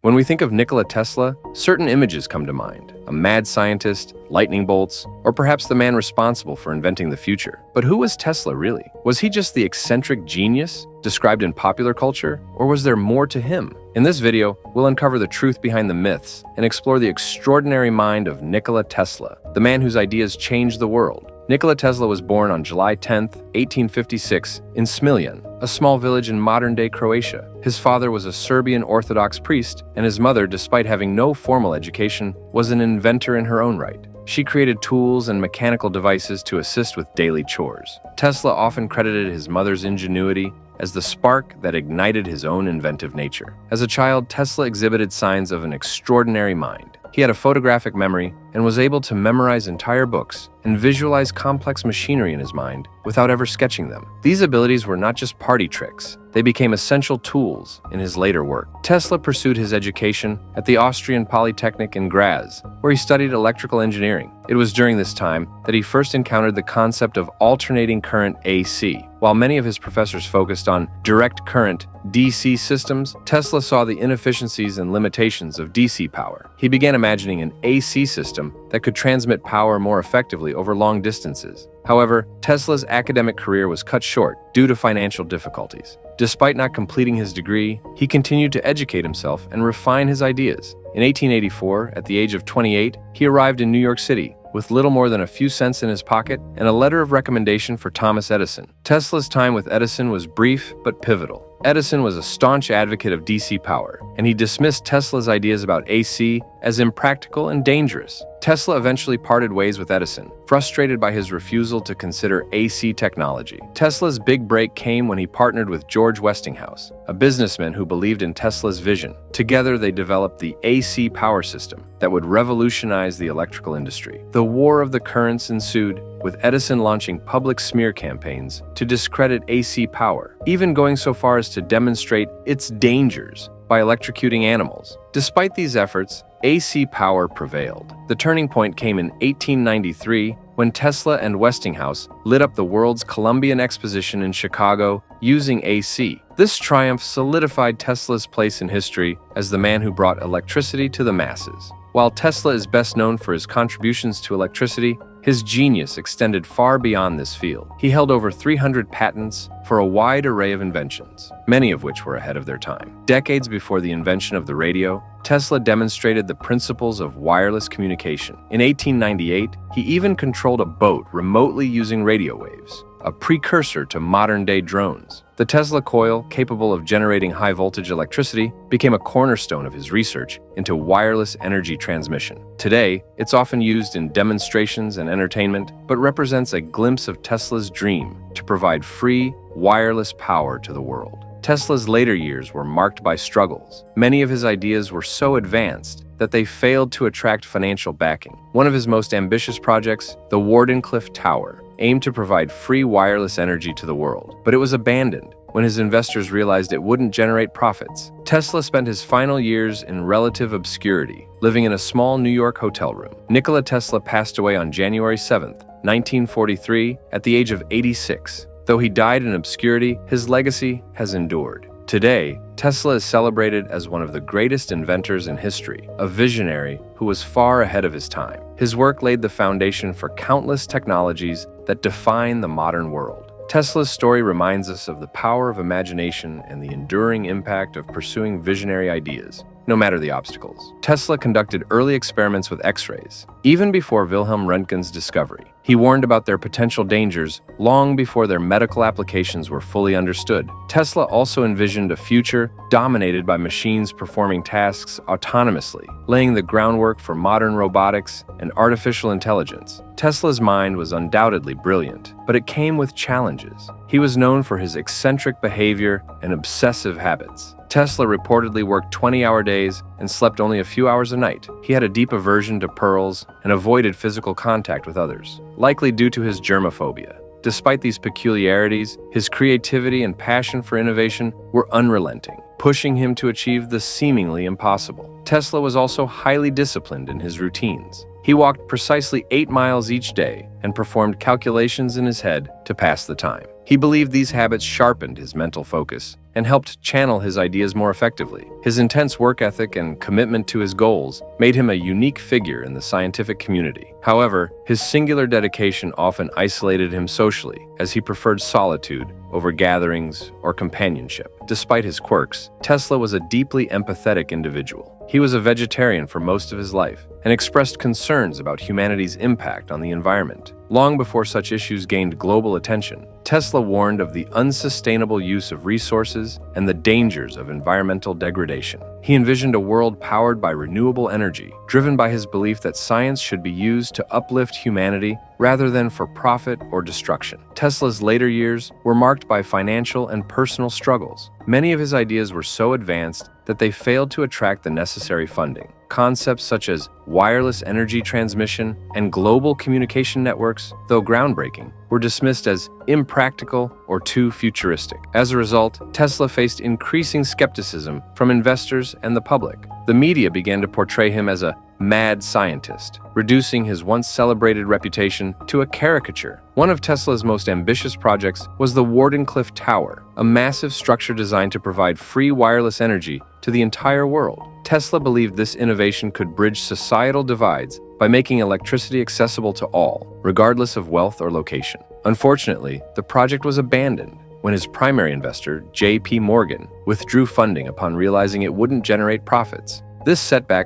When we think of Nikola Tesla, certain images come to mind: a mad scientist, lightning bolts, or perhaps the man responsible for inventing the future. But who was Tesla really? Was he just the eccentric genius described in popular culture, or was there more to him? In this video, we'll uncover the truth behind the myths and explore the extraordinary mind of Nikola Tesla, the man whose ideas changed the world. Nikola Tesla was born on July 10, 1856, in Smiljan, a small village in modern-day Croatia. His father was a Serbian Orthodox priest, and his mother, despite having no formal education, was an inventor in her own right. She created tools and mechanical devices to assist with daily chores. Tesla often credited his mother's ingenuity as the spark that ignited his own inventive nature. As a child, Tesla exhibited signs of an extraordinary mind. He had a photographic memory and was able to memorize entire books and visualize complex machinery in his mind without ever sketching them. These abilities were not just party tricks. They became essential tools in his later work. Tesla pursued his education at the Austrian Polytechnic in Graz, where he studied electrical engineering. It was during this time that he first encountered the concept of alternating current AC. While many of his professors focused on direct current DC systems, Tesla saw the inefficiencies and limitations of DC power. He began imagining an AC system that could transmit power more effectively over long distances. However, Tesla's academic career was cut short due to financial difficulties. Despite not completing his degree, he continued to educate himself and refine his ideas. In 1884, at the age of 28, he arrived in New York City with little more than a few cents in his pocket and a letter of recommendation for Thomas Edison. Tesla's time with Edison was brief but pivotal. Edison was a staunch advocate of DC power, and he dismissed Tesla's ideas about AC as impractical and dangerous. Tesla eventually parted ways with Edison, frustrated by his refusal to consider AC technology. Tesla's big break came when he partnered with George Westinghouse, a businessman who believed in Tesla's vision. Together, they developed the AC power system that would revolutionize the electrical industry. The War of the Currents ensued, with Edison launching public smear campaigns to discredit AC power, even going so far as to demonstrate its dangers by electrocuting animals. Despite these efforts, AC power prevailed. The turning point came in 1893 when Tesla and Westinghouse lit up the world's Columbian Exposition in Chicago using AC. This triumph solidified Tesla's place in history as the man who brought electricity to the masses. While Tesla is best known for his contributions to electricity, his genius extended far beyond this field. He held over 300 patents for a wide array of inventions, many of which were ahead of their time. Decades before the invention of the radio, Tesla demonstrated the principles of wireless communication. In 1898, he even controlled a boat remotely using radio waves, a precursor to modern-day drones. The Tesla coil, capable of generating high-voltage electricity, became a cornerstone of his research into wireless energy transmission. Today, it's often used in demonstrations and entertainment, but represents a glimpse of Tesla's dream to provide free, wireless power to the world. Tesla's later years were marked by struggles. Many of his ideas were so advanced that they failed to attract financial backing. One of his most ambitious projects, the Wardenclyffe Tower, aimed to provide free wireless energy to the world, but it was abandoned when his investors realized it wouldn't generate profits. Tesla spent his final years in relative obscurity, living in a small New York hotel room. Nikola Tesla passed away on January 7, 1943, at the age of 86. Though he died in obscurity, his legacy has endured. Today, Tesla is celebrated as one of the greatest inventors in history, a visionary who was far ahead of his time. His work laid the foundation for countless technologies that define the modern world. Tesla's story reminds us of the power of imagination and the enduring impact of pursuing visionary ideas, no matter the obstacles. Tesla conducted early experiments with X-rays, even before Wilhelm Röntgen's discovery. He warned about their potential dangers long before their medical applications were fully understood. Tesla also envisioned a future dominated by machines performing tasks autonomously, laying the groundwork for modern robotics and artificial intelligence. Tesla's mind was undoubtedly brilliant, but it came with challenges. He was known for his eccentric behavior and obsessive habits. Tesla reportedly worked 20-hour days and slept only a few hours a night. He had a deep aversion to pearls and avoided physical contact with others, likely due to his germophobia. Despite these peculiarities, his creativity and passion for innovation were unrelenting, pushing him to achieve the seemingly impossible. Tesla was also highly disciplined in his routines. He walked precisely 8 miles each day and performed calculations in his head to pass the time. He believed these habits sharpened his mental focus and helped channel his ideas more effectively. His intense work ethic and commitment to his goals made him a unique figure in the scientific community. However, his singular dedication often isolated him socially, as he preferred solitude over gatherings or companionship. Despite his quirks, Tesla was a deeply empathetic individual. He was a vegetarian for most of his life and expressed concerns about humanity's impact on the environment. Long before such issues gained global attention, Tesla warned of the unsustainable use of resources and the dangers of environmental degradation. He envisioned a world powered by renewable energy, driven by his belief that science should be used to uplift humanity rather than for profit or destruction. Tesla's later years were marked by financial and personal struggles. Many of his ideas were so advanced that they failed to attract the necessary funding. Concepts such as wireless energy transmission and global communication networks, though groundbreaking, were dismissed as impractical or too futuristic. As a result, Tesla faced increasing skepticism from investors and the public. The media began to portray him as a mad scientist, reducing his once celebrated reputation to a caricature. One of Tesla's most ambitious projects was the Wardenclyffe Tower, a massive structure designed to provide free wireless energy to the entire world. Tesla believed this innovation could bridge societal divides by making electricity accessible to all, regardless of wealth or location. Unfortunately, the project was abandoned when his primary investor, J.P. Morgan, withdrew funding upon realizing it wouldn't generate profits. This setback